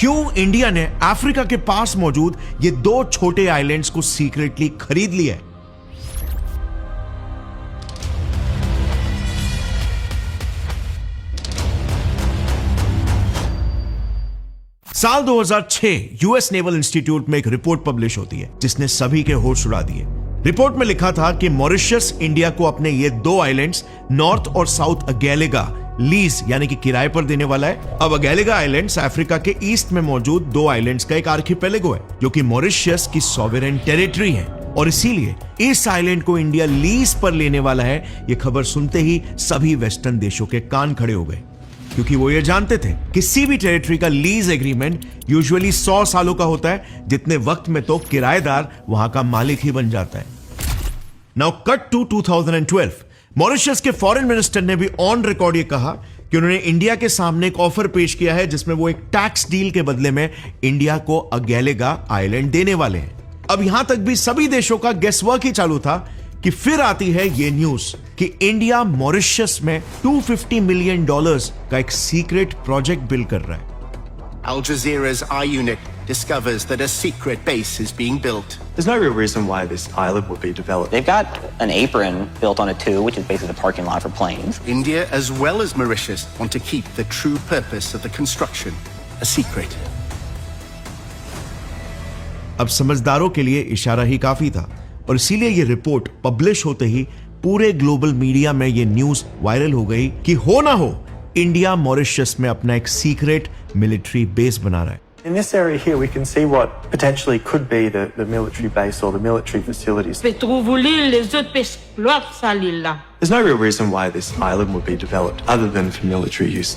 क्यों इंडिया ने अफ्रीका के पास मौजूद ये 2 छोटे आइलैंड्स को सीक्रेटली खरीद लिया है? साल 2006 यूएस नेवल इंस्टीट्यूट में एक रिपोर्ट पब्लिश होती है जिसने सभी के होश उड़ा दिए। रिपोर्ट में लिखा था कि मॉरिशस इंडिया को अपने ये 2 आइलैंड्स नॉर्थ और साउथ अगेलिगा लीज यानी कि किराए पर देने वाला है। अब अगेलिगा आइलैंड्स अफ्रीका के ईस्ट में मौजूद 2 आइलैंड्स का एक आर्किपेलागो है जो कि मॉरिशस की सॉवरेन टेरिटरी है और इसीलिए इस आइलैंड को इंडिया लीज पर लेने वाला है। ये खबर सुनते ही सभी वेस्टर्न देशों के कान खड़े हो गए क्योंकि वो ये जानते थे किसी भी टेरिटरी का लीज एग्रीमेंट यूजुअली 100 सालों का होता है, जितने वक्त में तो किराएदार वहां का मालिक ही बन जाता है। नाउ कट टू 2012, मॉरिशस के फॉरेन मिनिस्टर ने भी ऑन रिकॉर्ड ये कहा कि उन्होंने इंडिया के सामने एक ऑफर पेश किया है जिसमें वो एक टैक्स डील के बदले में इंडिया को अगेलिगा आइलैंड देने वाले हैं। अब यहां तक भी सभी देशों का गेसवर्क ही चालू था कि फिर आती है ये न्यूज कि इंडिया मॉरिशस में $250 मिलियन का एक सीक्रेट प्रोजेक्ट बिल्ड कर रहा है। Al Jazeera's I-Unit discovers that a secret base is being built. There's no real reason why this island would be developed. They've got an apron built on it too, which is basically the parking lot for planes. India as well as Mauritius want to keep the true purpose of the construction a secret. अब समझदारों के लिए इशारा ही काफी था और इसीलिए ये report publish होते ही पूरे ग्लोबल मीडिया में ये न्यूज वायरल हो गई कि हो ना हो इंडिया मॉरिशस में अपना एक सीक्रेट मिलिट्री बेस बना रहा है। In this area here, we can see what potentially could be the military base or the military facilities. There's no real reason why this island would be developed other than for military use.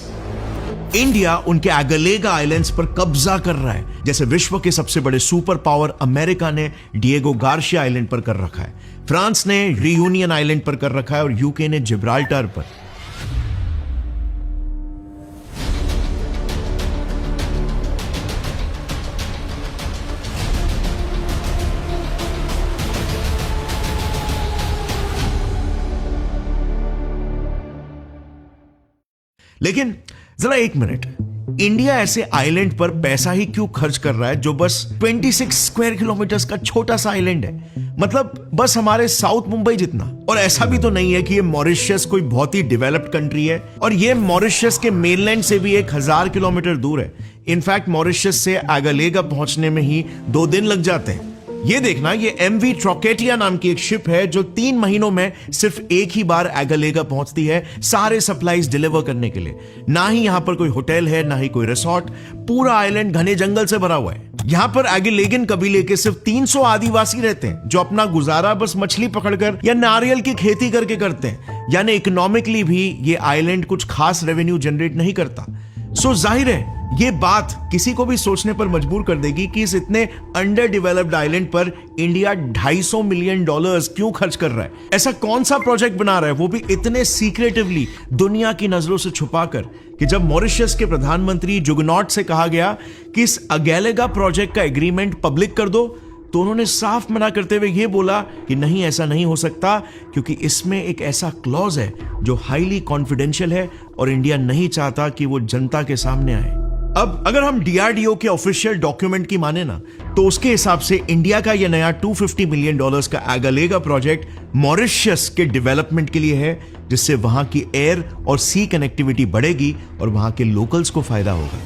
India उनके अगेलिगा islands पर कब्जा कर रहा है, जैसे विश्व के सबसे बड़े सुपर पावर अमेरिका ने डिएगो गार्शिया आइलैंड पर कर रखा है, फ्रांस ने रियूनियन आइलैंड पर कर रखा है और यूके ने जिब्राल्टर पर। लेकिन जरा एक मिनट, इंडिया ऐसे आइलैंड पर पैसा ही क्यों खर्च कर रहा है जो बस 26 स्क्वायर किलोमीटर का छोटा सा आइलैंड है, मतलब बस हमारे साउथ मुंबई जितना। और ऐसा भी तो नहीं है कि ये मॉरिशस कोई बहुत ही डेवलप्ड कंट्री है और ये मॉरिशस के मेनलैंड से भी 1000 किलोमीटर दूर है। इनफैक्ट मॉरिशस से अगेलिगा पहुंचने में ही 2 दिन लग जाते हैं। ये देखना, ये MV ट्रोकेटिया नाम की एक शिप है जो 3 महीनों में सिर्फ एक ही बार अगेलिगा पहुंचती है सारे सप्लाईज डिलीवर करने के लिए। ना ही यहां पर कोई होटल है, ना ही कोई रिसोर्ट, पूरा आइलैंड घने जंगल से भरा हुआ है। यहां पर अगेलिगन कबीले के सिर्फ 300 आदिवासी रहते हैं जो अपना गुजारा बस मछली पकड़कर या नारियल की खेती करके करते हैं, यानी इकोनॉमिकली भी ये आइलैंड कुछ खास रेवेन्यू जनरेट नहीं करता। सो जाहिर है ये बात किसी को भी सोचने पर मजबूर कर देगी कि इस इतने अंडर डेवलप्ड आइलैंड पर इंडिया $250 मिलियन क्यों खर्च कर रहा है। ऐसा कौन सा प्रोजेक्ट बना रहा है, वो भी इतने सीक्रेटिवली दुनिया की नजरों से छुपाकर, कि जब मॉरिशस के प्रधानमंत्री जुगनॉट से कहा गया कि इस अगेलिगा प्रोजेक्ट का एग्रीमेंट पब्लिक कर दो, तो उन्होंने साफ मना करते हुए यह बोला कि नहीं, ऐसा नहीं हो सकता क्योंकि इसमें एक ऐसा क्लॉज है जो हाईली कॉन्फिडेंशियल है और इंडिया नहीं चाहता कि वो जनता के सामने आए। अब अगर हम DRDO के ऑफिशियल डॉक्यूमेंट की माने ना, तो उसके हिसाब से इंडिया का यह नया $250 मिलियन का अगेलिगा प्रोजेक्ट मॉरिशस के डेवलपमेंट के लिए है, जिससे वहां की एयर और सी कनेक्टिविटी बढ़ेगी और वहां के लोकल्स को फायदा होगा।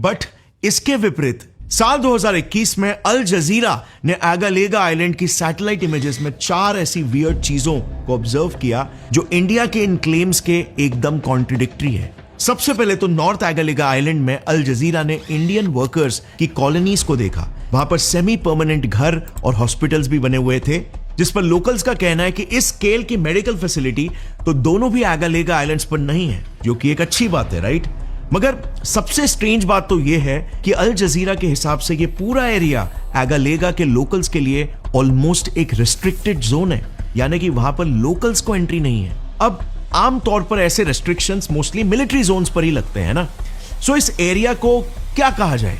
बट इसके विपरीत साल 2021 में अल जजीरा ने अगेलिगा आइलैंड की सैटेलाइट इमेजेस में 4 ऐसी वियर्ड चीजों को ऑब्जर्व किया जो इंडिया के इन क्लेम्स के एकदम कॉन्ट्रडिक्टरी है। सबसे पहले तो नॉर्थ अगेलिगा आइलैंड में अल जजीरा ने इंडियन वर्कर्स की कॉलोनीज को देखा। वहां पर सेमी परमानेंट घर और हॉस्पिटल्स भी बने हुए थे, जिस पर लोकल्स का कहना है कि इस स्केल की मेडिकल फैसिलिटी तो दोनों भी अगेलिगा आइलैंड्स पर नहीं है, जो कि एक अच्छी बात है, राइट? मगर सबसे स्ट्रेंज बात तो यह है कि अल जजीरा के हिसाब से यह पूरा एरिया अगेलिगा के लोकल्स के लिए ऑलमोस्ट एक रिस्ट्रिक्टेड जोन है, यानी कि वहां पर लोकल्स को एंट्री नहीं है। अब आमतौर पर ऐसे रेस्ट्रिक्शंस मोस्टली मिलिट्री जोन्स पर ही लगते हैं ना। सो इस एरिया को क्या कहा जाए?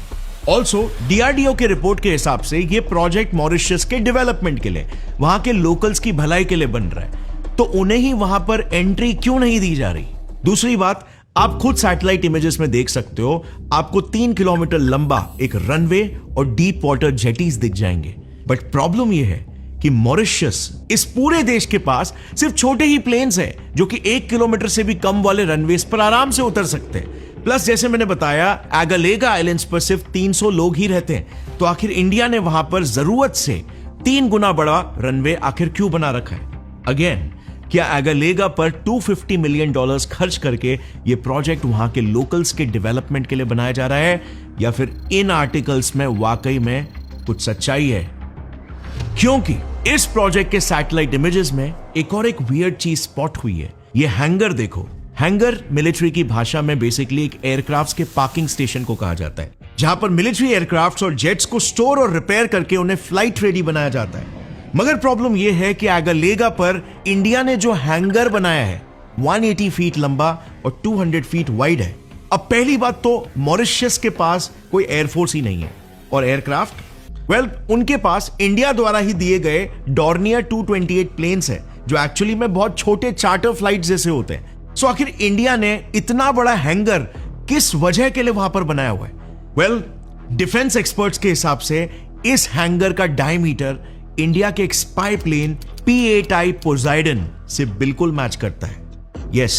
ऑल्सो DRDO के रिपोर्ट के हिसाब से यह प्रोजेक्ट मॉरिशस के डेवलपमेंट के लिए, वहां के लोकल्स की भलाई के लिए बन रहा है, तो उन्हें ही वहां पर एंट्री क्यों नहीं दी जा रही? दूसरी बात, आप खुद सैटेलाइट इमेजेस में देख सकते हो, आपको 3 किलोमीटर लंबा एक रनवे और डीप वाटर जेटीज दिख जाएंगे। बट प्रॉब्लम यह है कि मॉरिशस, इस पूरे देश के पास सिर्फ छोटे ही प्लेन्स हैं जो कि 1 किलोमीटर से भी कम वाले रनवेज पर आराम से उतर सकते हैं। प्लस जैसे मैंने बताया, एगालेगा आइलैंड्स पर सिर्फ 300 लोग ही रहते हैं। तो आखिर इंडिया ने वहां पर जरूरत से 3 गुना बड़ा रनवे आखिर क्यों बना रखा है? अगेन, क्या एगालेगा पर $250 मिलियन खर्च करके यह प्रोजेक्ट वहां के लोकल्स के डेवलपमेंट के लिए बनाया जा रहा है, या फिर इन आर्टिकल्स में वाकई में कुछ सच्चाई है? क्योंकि इस प्रोजेक्ट के सैटेलाइट इमेजेस में एक और एक वियर्ड चीज स्पॉट हुई है। ये हैंगर देखो। हैंगर मिलिट्री की भाषा में बेसिकली एक एयरक्राफ्ट के पार्किंग स्टेशन को कहा जाता है, जहां पर मिलिट्री एयरक्राफ्ट और जेट्स को स्टोर और रिपेयर करके उन्हें फ्लाइट रेडी बनाया जाता है। मगर प्रॉब्लम यह है कि एगालेगा पर इंडिया ने जो हैंगर बनाया है 180 फीट लंबा और 200 फीट वाइड है। अब पहली बात तो मॉरिशस के पास कोई एयरफोर्स ही नहीं है, और एयरक्राफ्ट उनके पास इंडिया द्वारा ही दिए गए डॉर्नियर 228 प्लेन्स है, जो एक्चुअली में बहुत छोटे चार्टर फ्लाइट जैसे होते हैं। सो आखिर इंडिया ने इतना बड़ा हैंगर किस वजह के लिए वहां पर बनाया हुआ है? डिफेंस एक्सपर्ट्स के हिसाब से इस हैंगर का डायमीटर इंडिया के एक स्पाई प्लेन P-8I पोसाइडन से बिल्कुल मैच करता है। यस,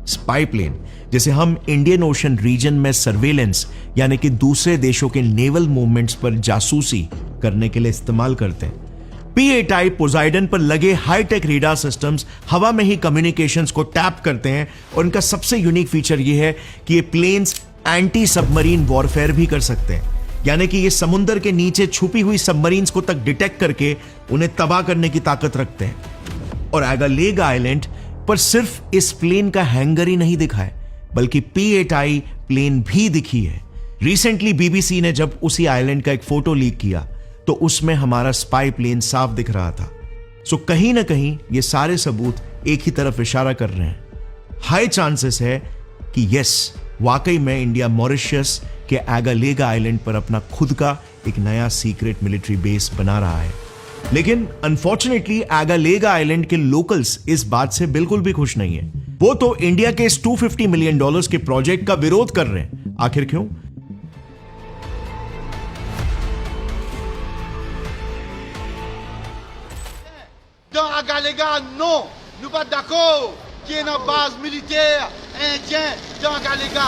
स्पाई प्लेन, जैसे हम इंडियन ओशन रीजन में सर्वेलेंस यानी कि दूसरे देशों के नेवल मूवमेंट्स पर जासूसी करने के लिए इस्तेमाल करते हैं। P-8I पोसाइडन पर लगे हाईटेक रेडार सिस्टम्स हवा में ही कम्युनिकेशंस को टैप करते हैं, और इनका सबसे यूनिक फीचर यह है कि ये प्लेन्स एंटी सबमरीन वॉरफेयर भी कर सकते हैं, यानी कि ये समुद्र के नीचे छुपी हुई सबमरीन्स को तक डिटेक्ट करके उन्हें तबाह करने की ताकत रखते हैं। और एगालेगा आइलैंड पर सिर्फ इस प्लेन का हैंगर ही नहीं दिखा है, बल्कि P-8I प्लेन भी दिखी है। रिसेंटली BBC ने जब उसी आइलैंड का एक फोटो लीक किया तो उसमें हमारा स्पाई प्लेन साफ दिख रहा था। सो कहीं ना कहीं ये सारे सबूत एक ही तरफ इशारा कर रहे हैं। हाई चांसेस है कि यस, वाकई में इंडिया मॉरिशस के एगालेगा आइलैंड पर अपना खुद का एक नया सीक्रेट मिलिट्री बेस बना रहा है। लेकिन अनफॉर्चुनेटली एगालेगा आइलैंड के लोकल्स इस बात से बिल्कुल भी खुश नहीं है। वो तो इंडिया के इस $250 मिलियन के प्रोजेक्ट का विरोध कर रहे हैं। आखिर क्यों? Dans Agalega, non, nous pas d'accord qu'il y ait une base militaire indienne dans Agalega.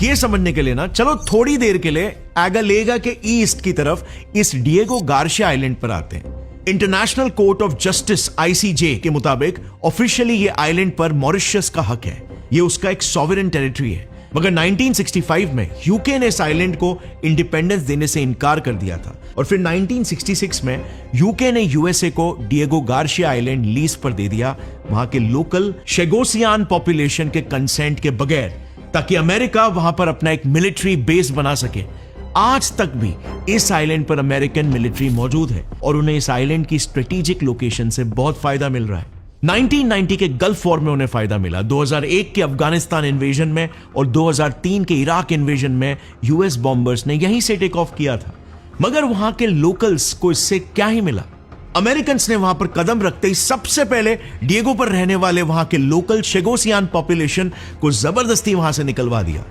ये समझने के लिए ना, चलो थोड़ी देर के लिए एगालेगा के ईस्ट की तरफ इस डिएगो गार्शिया आइलैंड पर आते हैं। International court of justice ICJ के मुताबिक ऑफिशियली ये आइलैंड पर मॉरिशस का हक है, ये उसका एक सॉवरेन टेरिटरी है। मगर 1965 में यूके ने इस आइलैंड को इंडिपेंडेंस देने से इनकार कर दिया था, और फिर 1966 में यूके ने यूएसए को डिएगो गार्शिया आइलैंड लीज पर दे दिया, वहां के लोकल शेगोसियान पॉपुलेशन के कंसेंट के बगैर, ताकि अमेरिका वहां पर अपना एक मिलिट्री बेस बना सके। आज तक भी इस आइलैंड पर अमेरिकन मिलिट्री मौजूद है, और उन्हें इस आइलैंड की स्ट्रेटेजिक लोकेशन से बहुत फायदा मिल रहा है। 1990 के गल्फ वॉर में उन्हें फायदा मिला, 2001 के अफगानिस्तान इन्वेजन में और 2003 के इराक इन्वेजन में यूएस बॉम्बर्स ने यहीं से टेक ऑफ किया था। मगर वहां के लोकल्स को इससे क्या ही मिला? अमेरिकन ने वहां पर कदम रखते ही सबसे पहले डिएगो पर रहने वाले वहां के लोकल शेगोसियान पॉपुलेशन को जबरदस्ती वहां से निकलवा दिया,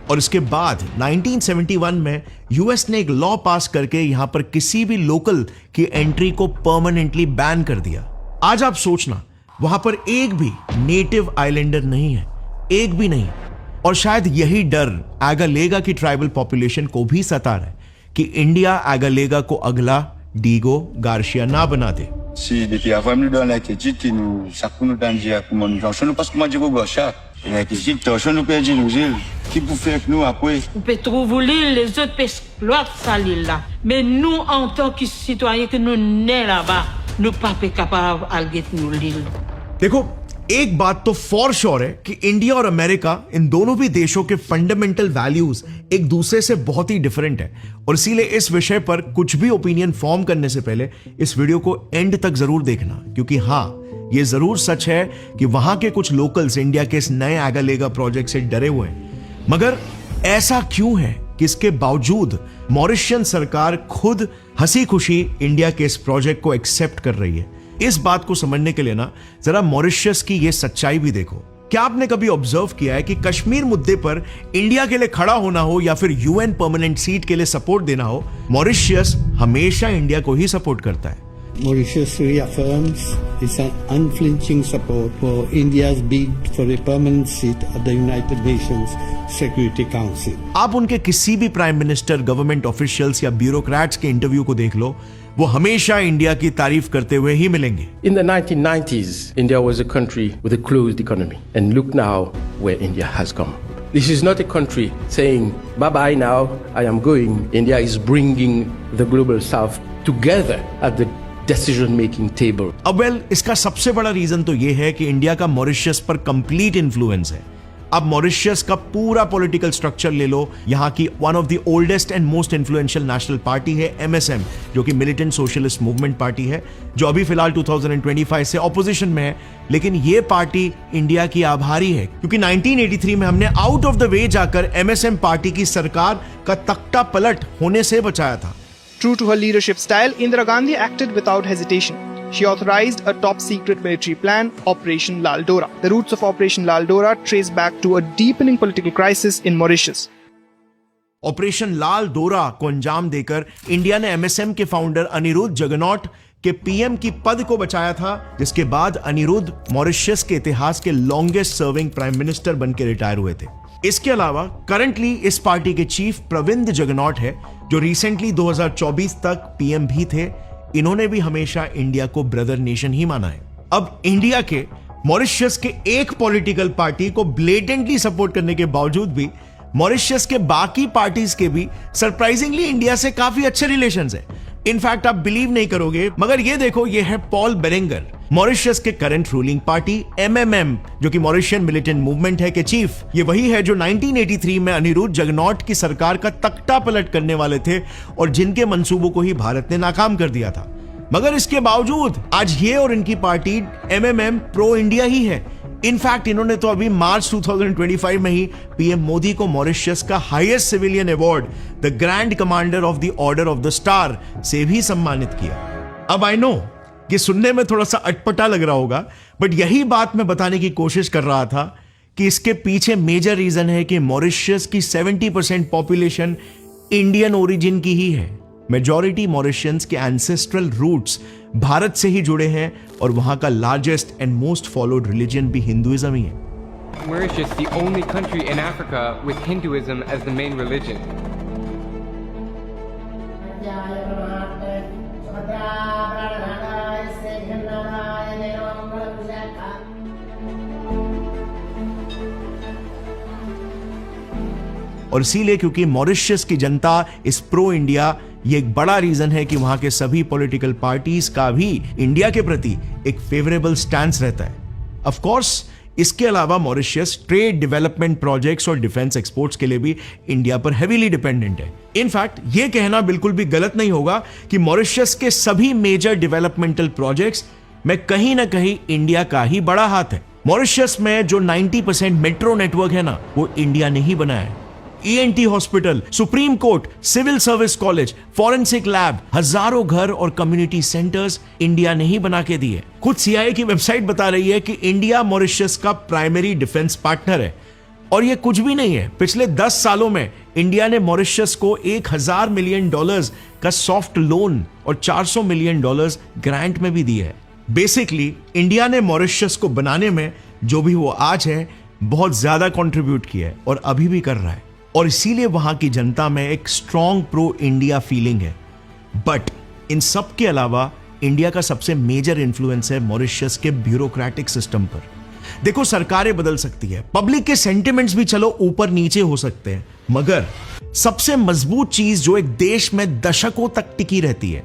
और इसके बाद 1971 में यूएस ने एक लॉ पास करके यहां पर किसी भी लोकल की एंट्री को परमानेंटली बैन कर दिया। आज आप सोचना, वहां पर एक भी नेटिव आइलैंडर नहीं है, एक भी नहीं। और शायद यही डर एगालेगा की ट्राइबल पॉपुलेशन को भी सता रहा है कि इंडिया एगालेगा को अगला डिएगो गार्शिया ना बना दे। Si depuis avant nous dans la petite nous ça nous danger comme nous j'en nous pas comment dire gauche et qui si tu nous perdu nous îles qui pour faire que nous après On peut trouver l'île, les autres peuvent exploiter ça l'île là. Mais nous, en tant que citoyens que nous nés là-bas, nous pas capables de get nous l'île. देखो, एक बात तो for sure है कि India और America, इन दोनों भी देशों के फंडामेंटल वैल्यूज एक दूसरे से बहुत ही डिफरेंट है, और इसीलिए इस विषय पर कुछ भी ओपिनियन फॉर्म करने से पहले इस वीडियो को एंड तक जरूर देखना, क्योंकि हाँ, ये जरूर सच है कि वहां के कुछ लोकल्स इंडिया के इस नए एगालेगा प्रोजेक्ट से डरे हुए हैं। मगर ऐसा क्यों है कि इसके बावजूद मॉरिशियन सरकार खुद हंसी खुशी इंडिया के इस प्रोजेक्ट को एक्सेप्ट कर रही है? इस बात को समझने के लिए ना जरा मॉरिशस की ये सच्चाई भी देखो। क्या आपने कभी ऑब्जर्व किया है कि कश्मीर मुद्दे पर इंडिया के लिए खड़ा होना हो या फिर यूएन परमानेंट सीट के लिए सपोर्ट देना हो, मॉरिशस हमेशा इंडिया को ही सपोर्ट करता है। Mauritius reaffirms its unflinching support for India's bid for a permanent seat at the United Nations Security Council. आप उनके किसी भी प्राइम मिनिस्टर, गवर्नमेंट ऑफिशियल्स या ब्यूरोक्रेट्स के इंटरव्यू को देख लो, वो हमेशा इंडिया की तारीफ करते हुए ही मिलेंगे। In the 1990s, India was a country with a closed economy, and look now where India has come. This is not a country saying bye-bye now, I am going. India is bringing the global south together at the decision-making table. अब इसका सबसे बड़ा reason तो ये है कि India का Mauritius पर कंप्लीट इन्फ्लुएंस है। अब मॉरिशस का पूरा पॉलिटिकल स्ट्रक्चर ले लो, यहाँ की one of the oldest and most influential national party है MSM, जो कि मिलिटेंट सोशलिस्ट मूवमेंट पार्टी है, जो अभी फिलहाल 2025 से ऑपोजिशन में है। लेकिन ये पार्टी इंडिया की आभारी है, क्योंकि 1983 में हमने आउट ऑफ द वे जाकर MSM पार्टी की सरकार का तख्ता पलट होने से बचाया था। True to her leadership style, Indira Gandhi acted without hesitation. She authorized a top-secret military plan, Operation Lal Dora. The roots of Operation Lal Dora trace back to a deepening political crisis in Mauritius. Operation Lal Dora को अंजाम देकर India ने MSM के founder Anirudh जगनॉट के PM की पद को बचाया था, जिसके बाद अनिरुद्ध मॉरिशस के इतिहास के लॉन्गेस्ट सर्विंग प्राइम मिनिस्टर बनकर रिटायर हुए थे। इसके अलावा करंटली इस पार्टी के चीफ प्रविंद जगनॉट है, जो रिसेंटली 2024 तक PM भी थे। इन्होंने भी हमेशा इंडिया को ब्रदर नेशन ही माना है। अब इंडिया के मॉरिशस के एक पॉलिटिकल पार्टी को ब्लेटेंटली सपोर्ट करने के बावजूद भी मॉरिशस के बाकी पार्टीज के भी सरप्राइजिंगली इंडिया से काफी अच्छे रिलेशंस हैं। इनफैक्ट आप बिलीव नहीं करोगे, मगर ये देखो, ये है पॉल बेरेंगर, मॉरिशस के करंट रूलिंग पार्टी MMM, जो कि मॉरिशियन मिलिटेंट मूवमेंट है, के चीफ। ये वही है जो 1983 में अनिरुद्ध जगनॉट की सरकार का तख्ता पलट करने वाले थे और जिनके मंसूबों को ही भारत ने नाकाम कर दिया था। मगर इसके बावजूद आज ये और इनकी पार्टी MMM प्रो इंडिया ही है। इनफैक्ट इन्होंने तो अभी मार्च 2025 में ही PM मोदी को मॉरिशस का highest civilian award, the grand commander of the order of the star, से भी सम्मानित किया। अब आई नो कि सुनने में थोड़ा सा अटपटा लग रहा होगा, बट यही बात मैं बताने की कोशिश कर रहा था कि इसके पीछे मेजर रीजन है कि मॉरिशस की 70% पॉपुलेशन इंडियन ओरिजिन की ही है। मेजॉरिटी मॉरिशियंस के एंसेस्ट्रल रूट्स भारत से ही जुड़े हैं और वहां का largest and most followed religion भी हिंदुइज्म ही है। Mauritius, the only country in Africa with Hinduism as the main religion. और इसीलिए क्योंकि मॉरिशस की जनता इस प्रो इंडिया, ये एक बड़ा रीजन है कि वहां के सभी पॉलिटिकल पार्टीज का भी इंडिया के प्रति एक फेवरेबल स्टैंस रहता है। ऑफ कोर्स इसके अलावा मॉरिशस ट्रेड, डेवलपमेंट प्रोजेक्ट्स और डिफेंस एक्सपोर्ट्स के लिए भी इंडिया पर हेवीली डिपेंडेंट है। इनफैक्ट ये कहना बिल्कुल भी गलत नहीं होगा कि मॉरिशस के सभी मेजर डेवलपमेंटल प्रोजेक्ट्स में कहीं ना कहीं इंडिया का ही बड़ा हाथ है। मॉरिशस में जो 90% मेट्रो नेटवर्क है ना, वो इंडिया ने ही बनाया है। ENT hospital, supreme court, civil service college, forensic lab, हजारों घर और कम्युनिटी सेंटर्स इंडिया ने ही बना के दिए। खुद CIA की वेबसाइट बता रही है कि इंडिया मॉरिशस का प्राइमरी डिफेंस पार्टनर है। और ये कुछ भी नहीं है, पिछले 10 सालों में इंडिया ने मॉरिशस को $1000 मिलियन का सॉफ्ट लोन और $400 मिलियन ग्रांट में भी दिए है। बेसिकली इंडिया ने मॉरिशस को बनाने में जो भी वो आज है, बहुत ज्यादा कंट्रीब्यूट किया है और अभी भी कर रहा है। और इसीलिए वहां की जनता में एक स्ट्रॉन्ग प्रो इंडिया फीलिंग है। बट इन सब के अलावा इंडिया का सबसे मेजर इंफ्लुएंस है मॉरिशस के ब्यूरोक्रेटिक सिस्टम पर। देखो, सरकारें बदल सकती है, पब्लिक के सेंटिमेंट्स भी चलो ऊपर नीचे हो सकते हैं, मगर सबसे मजबूत चीज जो एक देश में दशकों तक टिकी रहती है,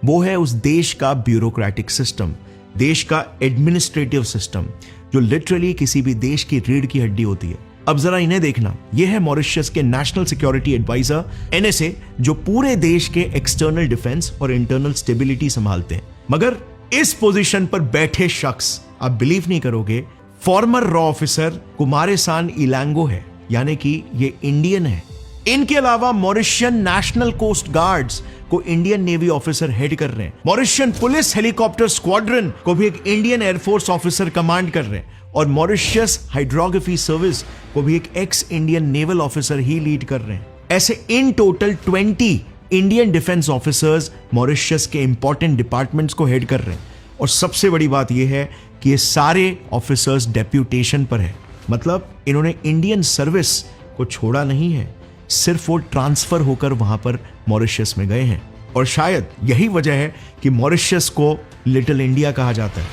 वो है उस देश का ब्यूरोक्रेटिक सिस्टम, देश का एडमिनिस्ट्रेटिव सिस्टम, जो लिटरली किसी भी देश की रीढ़ की हड्डी होती है। अब जरा इन्हें देखना, यह है मॉरिशस के नेशनल सिक्योरिटी एडवाइजर NSA, जो पूरे देश के एक्सटर्नल डिफेंस और इंटरनल स्टेबिलिटी संभालते हैं। मगर इस पोजीशन पर बैठे शख्स, आप बिलीव नहीं करोगे, फॉर्मर रॉ ऑफिसर कुमारेसान इलांगो है, यानी कि ये इंडियन है। इनके अलावा मॉरिशियन नेशनल कोस्ट गार्ड्स को इंडियन नेवी ऑफिसर हेड कर रहे हैं। मॉरिशियन पुलिस हेलीकॉप्टर स्क्वाड्रन को भी एक इंडियन एयरफोर्स ऑफिसर कमांड कर रहे हैं। और मॉरिशस हाइड्रोग्राफी सर्विस को भी एक एक्स इंडियन नेवल ऑफिसर ही लीड कर रहे हैं। ऐसे in total 20 Indian defence officers Mauritius के इंपॉर्टेंट डिपार्टमेंट्स को हेड कर रहे हैं। और सबसे बड़ी बात यह है कि ये सारे ऑफिसर्स डेप्यूटेशन पर है, मतलब इन्होंने इंडियन सर्विस को छोड़ा नहीं है, सिर्फ वो ट्रांसफर होकर वहां पर मॉरिशस में गए हैं। और शायद यही वजह है कि मॉरिशस को लिटिल इंडिया कहा जाता है।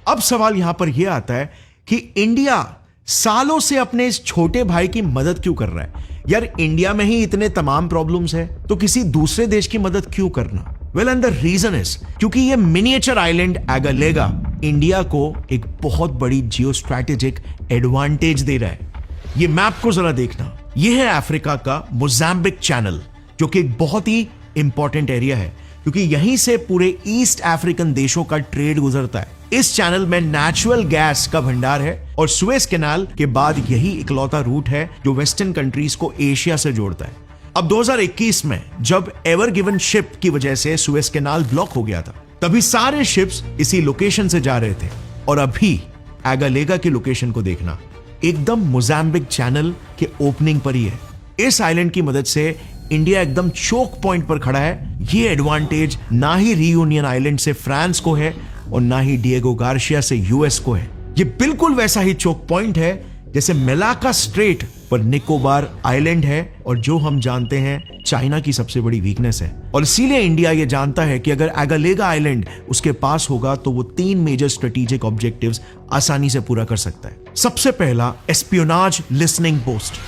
अब सवाल यहां पर यह आता है कि इंडिया सालों से अपने इस छोटे भाई की मदद क्यों कर रहा है? यार इंडिया में ही इतने तमाम प्रॉब्लम्स है तो किसी दूसरे देश की मदद क्यों करना? Well and the reason is क्योंकि ये मिनिएचर आइलैंड एगालेगा इंडिया को एक बहुत बड़ी जियो स्ट्रैटेजिक एडवांटेज दे रहा है। ये मैप को जरा देखना, ये है अफ्रीका का मोजाम्बिक चैनल, जो कि एक बहुत ही इंपॉर्टेंट एरिया है क्योंकि यहीं से पूरे ईस्ट अफ्रीकन देशों का ट्रेड गुजरता है। इस चैनल में नेचुरल गैस का भंडार है और सुएज कैनाल के बाद यही इकलौता रूट है जो वेस्टर्न कंट्रीज को एशिया से जोड़ता है। अब 2021 में जब एवर गिवन शिप की वजह से सुएज कैनाल ब्लॉक हो गया था, तभी सारे शिप्स इसी लोकेशन से जा रहे थे। और अभी एगालेगा की लोकेशन को देखना, एकदम मोजाम्बिक चैनल के ओपनिंग पर ही है। इस आइलैंड की मदद से इंडिया एकदम चोक पॉइंट पर खड़ा है। ये एडवांटेज ना ही रियूनियन आइलैंड से फ्रांस को है और ना ही डिएगो गार्शिया से यूएस को है। ये बिल्कुल वैसा ही चोक पॉइंट है जैसे मेलाका स्ट्रेट पर निकोबार आइलैंड है और जो हम जानते हैं चाइना की सबसे बड़ी वीकनेस है। और इसीलिए इंडिया ये जानता है कि अगर एगालेगा आइलैंड उसके पास होगा तो वो 3 मेजर स्ट्रेटेजिक ऑब्जेक्टिव्स आसानी से पूरा कर सकता है। सबसे पहला, एस्पियोनाज लिसनिंग पोस्ट।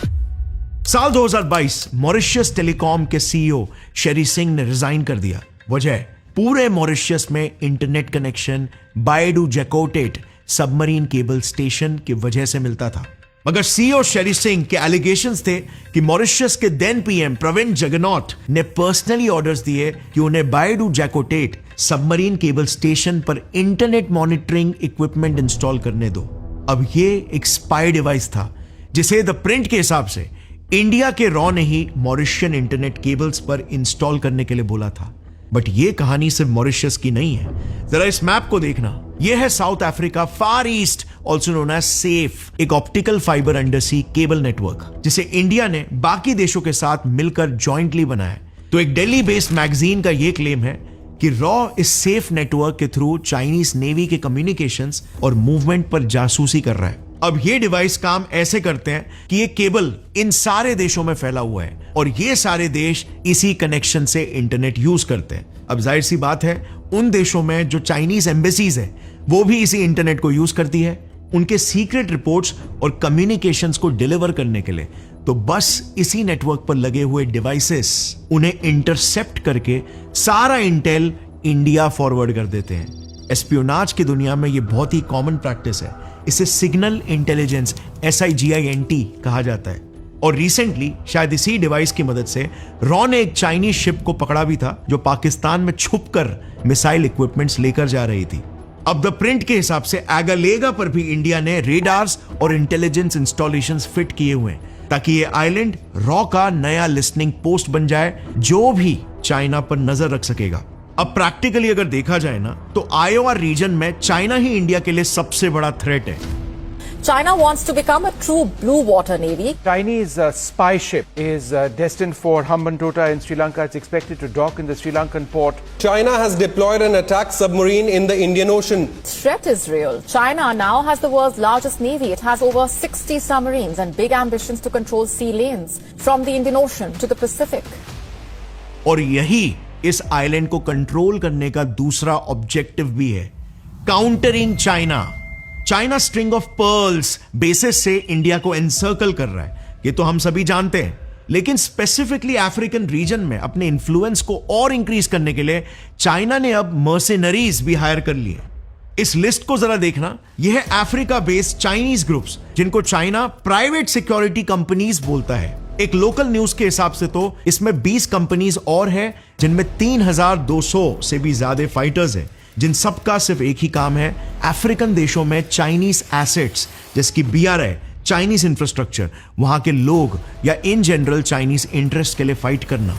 साल 2022 मॉरिशस टेलीकॉम के सीईओ शेरी सिंह ने रिजाइन कर दिया। वजह, पूरे मॉरिशस में internet connection Baie du Jacotet submarine cable station की वजह से मिलता था। मगर सीईओ शेरी सिंह के एलिगेशंस थे कि मॉरिशस के देन पीएम प्रवीण जगन्नाथ ने पर्सनली ऑर्डर्स दिए कि उन्हें Baidu Jacotet submarine cable station पर इंटरनेट मॉनिटरिंग इक्विपमेंट इंस्टॉल करने दो। अब ये एक स्पाई डिवाइस था जिसे द प्रिंट के हिसाब से इंडिया के रॉ ने ही मॉरिशियन इंटरनेट केबल्स पर इंस्टॉल करने के लिए बोला था। बट ये कहानी सिर्फ मॉरिशस की नहीं है। जरा इस मैप को देखना, यह है South Africa Far East, also known as SAFE, एक optical fibre undersea cable network जिसे इंडिया ने बाकी देशों के साथ मिलकर जॉइंटली बनाया। तो एक दिल्ली बेस्ड मैगजीन का यह क्लेम है कि रॉ इस सेफ नेटवर्क के थ्रू चाइनीज नेवी के कम्युनिकेशंस और मूवमेंट पर जासूसी कर रहा है। अब ये डिवाइस काम ऐसे करते हैं कि ये केबल इन सारे देशों में फैला हुआ है और ये सारे देश इसी कनेक्शन से इंटरनेट यूज करते हैं। अब जाहिर सी बात है, उन देशों में जो चाइनीज एम्बेसीज है वो भी इसी इंटरनेट को यूज करती है उनके सीक्रेट रिपोर्ट्स और कम्युनिकेशंस को डिलीवर करने के लिए। तो बस इसी नेटवर्क पर लगे हुए डिवाइसेस उन्हें इंटरसेप्ट करके सारा इंटेल इंडिया फॉरवर्ड कर देते हैं। एस्पियोनाज की दुनिया में ये बहुत ही कॉमन प्रैक्टिस है। इसे सिग्नल इंटेलिजेंस SIGINT कहा जाता है। और रिसेंटली शायद इसी डिवाइस की मदद से रॉ ने एक चाइनीज शिप को पकड़ा भी था जो पाकिस्तान में छुपकर मिसाइल इक्विपमेंट्स लेकर जा रही थी। अब द प्रिंट के हिसाब से एगालेगा पर भी इंडिया ने रेडार्स और इंटेलिजेंस इंस्टॉलेशंस फिट किए हुए हैं ताकि ये आइलैंड रॉ का नया लिसनिंग पोस्ट बन जाए जो भी चाइना पर नजर रख सकेगा। अब प्रैक्टिकली अगर देखा जाए ना तो IOR रीजन में चाइना ही इंडिया के लिए सबसे बड़ा थ्रेट है। China wants to become a true blue water navy. Chinese spy ship is destined for Hambantota in Sri Lanka. It's expected to dock in the Sri Lankan port. China has deployed an attack submarine in the Indian Ocean. Threat is real. China now has the world's largest navy. It has over 60 submarines and big ambitions to control sea lanes from the Indian Ocean to the Pacific. और यही इस island को control करने का दूसरा objective भी है, countering China. China string of pearls basis से इंडिया को एनसर्कल कर रहा है, ये तो हम सभी जानते हैं। लेकिन स्पेसिफिकली अफ्रीकन रीजन में अपने इन्फ्लुएंस को और इंक्रीज करने के लिए चाइना ने अब मर्सिनरीज भी हायर कर लिए। इस लिस्ट को जरा देखना, यह है अफ्रीका बेस्ड चाइनीज ग्रुप्स जिनको चाइना प्राइवेट सिक्योरिटी कंपनीज बोलता है। एक लोकल न्यूज के हिसाब से तो इसमें 20 कंपनीज और हैं जिनमें 3200 से भी ज्यादा फाइटर्स हैं, जिन सबका सिर्फ एक ही काम है, अफ्रीकन देशों में चाइनीज एसेट्स जिसकी BRI, चाइनीज इंफ्रास्ट्रक्चर, वहां के लोग या इन जनरल चाइनीज इंटरेस्ट के लिए फाइट करना।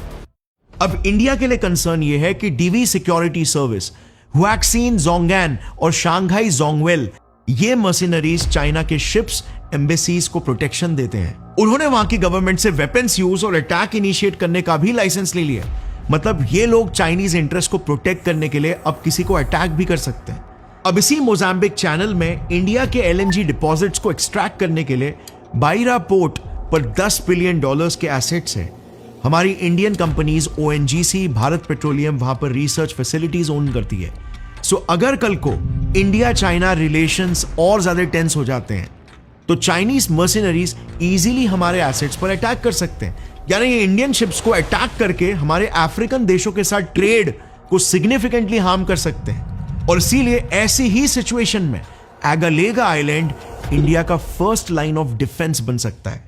अब इंडिया के लिए कंसर्न यह है कि DV सिक्योरिटी सर्विस, हुआक्सिन जोंगैन और शांघाई जोंगवेल ये मर्सिनरीज चाइना के शिप्स, एम्बेसीज को प्रोटेक्शन देते हैं। उन्होंने वहां की गवर्नमेंट से वेपन्स यूज और अटैक इनिशिएट करने का भी लाइसेंस ले लिया। मतलब ये लोग चाइनीज इंटरेस्ट को प्रोटेक्ट करने के लिए अब किसी को अटैक भी कर सकते हैं। अब इसी मोजाम्बिक चैनल में इंडिया के LNG डिपॉजिट्स को एक्सट्रैक्ट करने के लिए बाइरा पोर्ट पर $10 बिलियन के एसेट्स हैं। हमारी Indian companies ONGC, Bharat petroleum वहां पर रिसर्च फैसिलिटीज ओन करती है। सो अगर कल को इंडिया चाइना रिलेशंस और ज्यादा टेंस हो जाते हैं तो चाइनीज मर्सिनरीज इजीली हमारे एसेट्स पर अटैक कर सकते हैं। यानी ये इंडियन शिप्स को अटैक करके हमारे अफ्रीकन देशों के साथ ट्रेड को सिग्निफिकेंटली हार्म कर सकते हैं। और इसीलिए ऐसी ही सिचुएशन में एगालेगा आइलैंड इंडिया का फर्स्ट लाइन ऑफ डिफेंस बन सकता है।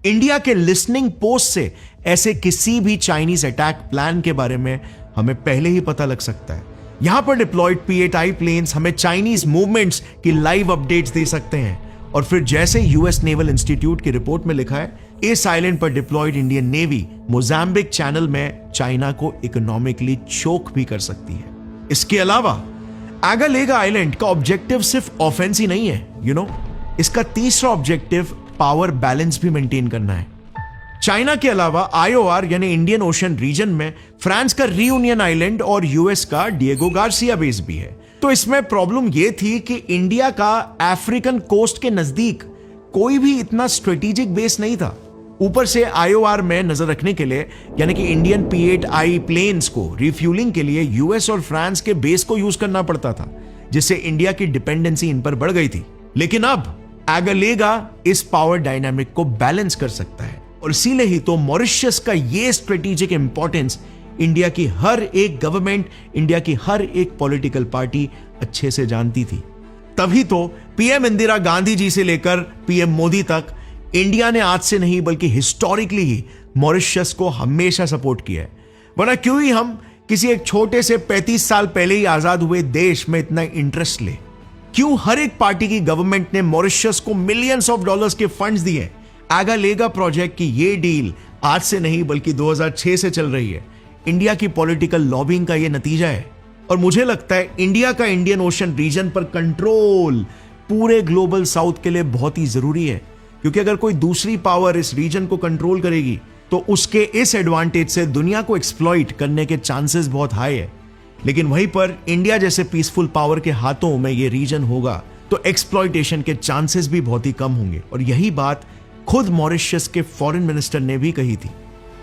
इंडिया के लिसनिंग पोस्ट से ऐसे किसी भी चाइनीज अटैक प्लान के बारे में हमें पहले ही पता लग सकता है। यहां पर डिप्लॉयड P-8I प्लेन्स हमें चाइनीज मूवमेंट्स की लाइव अपडेट्स दे सकते हैं। और फिर जैसे यूएस नेवल इंस्टीट्यूट की रिपोर्ट में लिखा है, इस आइलैंड पर deployed Indian Navy Mozambique Channel में चाइना को इकोनॉमिकली चोक भी कर सकती है। इसके अलावा एगालेगा आइलैंड का ऑब्जेक्टिव सिर्फ ऑफेंस ही नहीं है, इसका तीसरा ऑब्जेक्टिव पावर बैलेंस भी मेंटेन करना है। चाइना के अलावा IOR यानी इंडियन ओशन रीजन में फ्रांस का रियूनियन आइलैंड और यूएस का डिएगो गार्सिया बेस भी है। तो इसमें प्रॉब्लम यह थी कि इंडिया का अफ्रीकन कोस्ट के नजदीक कोई भी इतना स्ट्रेटेजिक बेस नहीं था। ऊपर से IOR में नजर रखने के लिए यानी कि इंडियन P-8I प्लेन्स को रिफ्यूलिंग के लिए यूएस और फ्रांस के बेस को यूज करना पड़ता था, जिससे इंडिया की डिपेंडेंसी इन पर बढ़ गई थी। लेकिन अब एगालेगा इस पावर डायनामिक को बैलेंस कर सकता है और इसीलिए ही तो मॉरिशस का ये स्ट्रेटेजिक इंपॉर्टेंस इंडिया की हर एक गवर्नमेंट, इंडिया की हर एक पॉलिटिकल पार्टी अच्छे से जानती थी। तभी तो PM इंदिरा गांधी जी से लेकर PM मोदी तक इंडिया ने आज से नहीं बल्कि हिस्टोरिकली ही मॉरिशस को हमेशा सपोर्ट किया है। वरना क्यों ही हम किसी एक छोटे से 35 साल पहले ही आजाद हुए देश में इतना इंटरेस्ट ले? क्यों हर एक पार्टी की गवर्नमेंट ने मॉरिशस को मिलियंस ऑफ डॉलर्स के फंड्स दिए? एगालेगा प्रोजेक्ट की ये डील आज से नहीं बल्कि 2006 से चल रही है। इंडिया की पॉलिटिकल लॉबिंग का ये नतीजा है। और मुझे लगता है इंडिया का इंडियन ओशन रीजन पर कंट्रोल पूरे ग्लोबल साउथ के लिए बहुत ही जरूरी है, क्योंकि अगर कोई दूसरी पावर इस रीजन को कंट्रोल करेगी तो उसके इस एडवांटेज से दुनिया को एक्सप्लॉइट करने के चांसेस बहुत हाई है। लेकिन वहीं पर इंडिया जैसे पीसफुल पावर के हाथों में ये रीजन होगा तो एक्सप्लॉइटेशन के चांसेस भी बहुत ही कम होंगे। और यही बात खुद मॉरिशस के फॉरेन मिनिस्टर ने भी कही थी।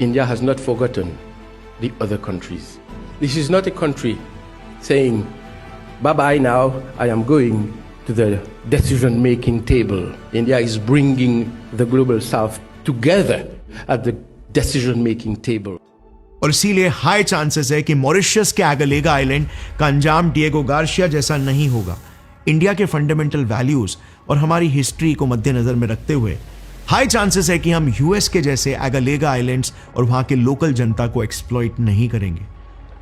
India has not forgotten the other countries. This is not a country saying, bye-bye now, I am going to the decision-making table. India is bringing the global south together at the decision-making table. और इसीलिए high chances है कि Mauritius के एगालेगा island का अंजाम Diego Garcia जैसा नहीं होगा। इंडिया के फंडामेंटल वैल्यूज और हमारी हिस्ट्री को मद्देनजर में रखते हुए हाई चांसेस है कि हम यूएस के जैसे एगालेगा आइलैंड्स और वहां के लोकल जनता को एक्सप्लॉइट नहीं करेंगे।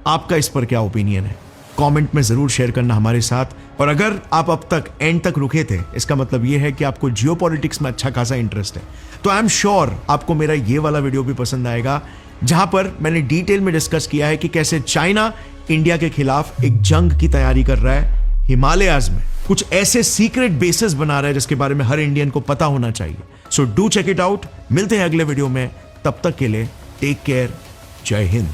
आपका इस पर क्या ओपिनियन है? कमेंट में जरूर शेयर करना हमारे साथ। और अगर आप अब तक एंड तक रुके थे, इसका मतलब यह है कि आपको जियोपॉलिटिक्स में अच्छा खासा इंटरेस्ट है। तो आई एम श्योर आपको मेरा ये वाला वीडियो भी पसंद आएगा, जहां पर मैंने डिटेल में डिस्कस किया है कि कैसे चाइना इंडिया के खिलाफ एक जंग की तैयारी कर रहा है। हिमालयाज में कुछ ऐसे सीक्रेट बेसेस बना रहा है जिसके बारे में हर इंडियन को पता होना चाहिए। So do check it out. मिलते हैं अगले वीडियो में, तब तक के लिए टेक केयर। जय हिंद।